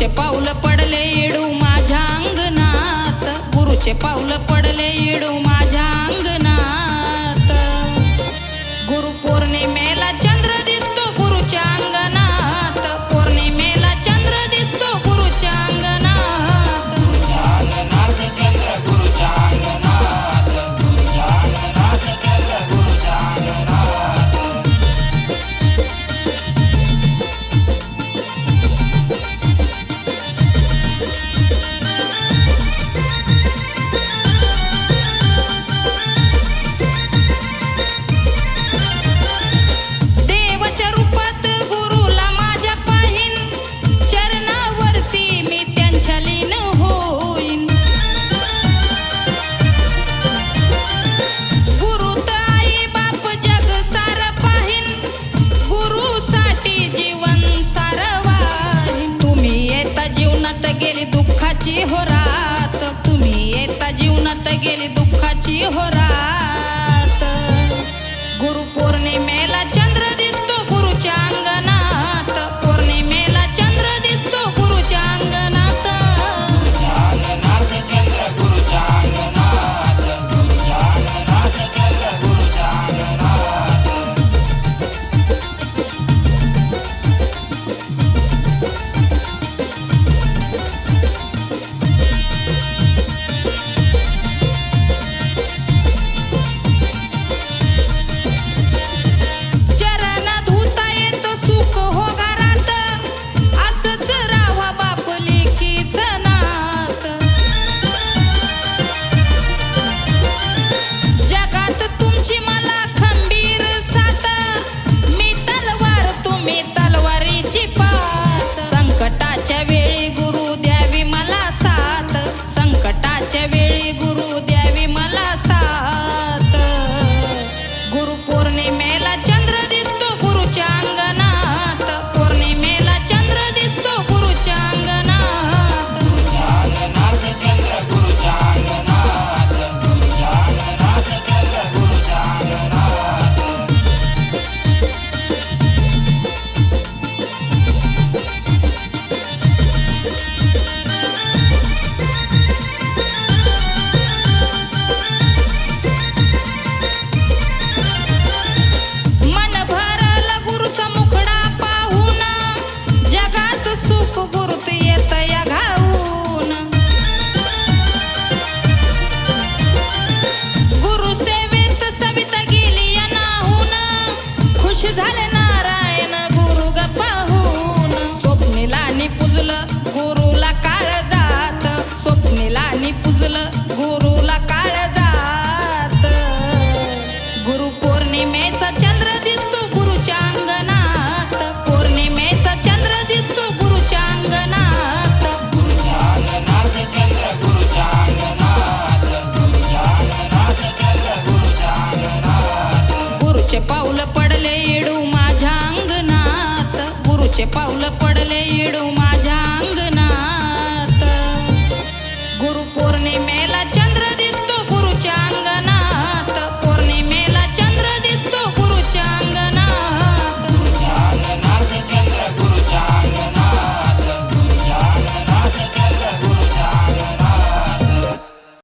गुरुचे पाऊल पडले येडू माझ्या अंगणात, गुरुचे पाऊल पडले येडू माझ्या अंगणात। गुरु पौर्णिमेला चंद्र दिसतो गुरुच्या अंगणात, पौर्णिमेला चंद्र दिसतो गुरुच्या अंगणात। गुरुच्या अंगणात चंद्र गुरुच्या अंगणात, गुरुच्या अंगणात चंद्र गुरुच्या अंगणात। देवाच्या रूपात गुरुला माझ्या पाहीन, चरणावरती मी त्यांच्या लीन होईन। गुरु तर आई बाप जग सार पाहीन, गुरुसाठी जीवन सार वाहीन। तुम्ही येता जीवनात गेली दुःखाची हो रात, तुम्ही येता जीवनात गेली दुःखाची हो रात। गुरु पौर्णिमेला चंद्र दिसतो गुरुच्या अंगणात, पौर्णिमेला चंद्र दिसतो गुरुच्या अंगणात। गुरुच्या अंगणात चंद्र गुरुच्या अंगणात, गुरुच्या अंगणात चंद्र गुरुच्या अंगणात। चरण धुता येतो सुख हो घरात, असंच राहा बाप लेकीच नात। जगात तुमची मला खंबीर साथ, मी तलवार तुम्ही तलवारीची पात। संकटाच्या वेळी गुरु द्यावी मला साथ, संकटाच्या वेळी गुरु द्यावी मला साथ। गुरु पौर्णिमेला चंद्र दिसतो गुरुच्या अंगणात, पौर्णिमेला चंद्र दिसतो गुरुच्या अंगणात। गुरुच्या अंगणात चंद्र गुरुच्या अंगणात, गुरुच्या अंगणात चंद्र गुरुच्या अंगणात। मन भरल गुरुचा मुखडा पाहून, जगाचं सुख गुरुत येत या घाऊन। गुरु सेवेत सविता गेली या नाहून, खुश झाले नारायण गुरु ग पाहून। स्वप्नीलानी पुजलं गुरुला काळ जात, स्वप्नीलानी पुजलं गुरुला काळ जात। गुरु पौर्णिमेचा चंद्र दिसतो गुरुच्या अंगणात, पौर्णिमेचा चंद्र दिसतो गुरुच्या अंगणात। गुरुच्या अंगणात चंद्र गुरुच्या अंगणात, गुरुच्या अंगणात चंद्र गुरुच्या अंगणात। गुरुचे पाऊल पडले येडू माझ्या अंगणात, गुरुचे पाऊल पडले येडू माझ्या अंगणात। गुरु पौर्णिमे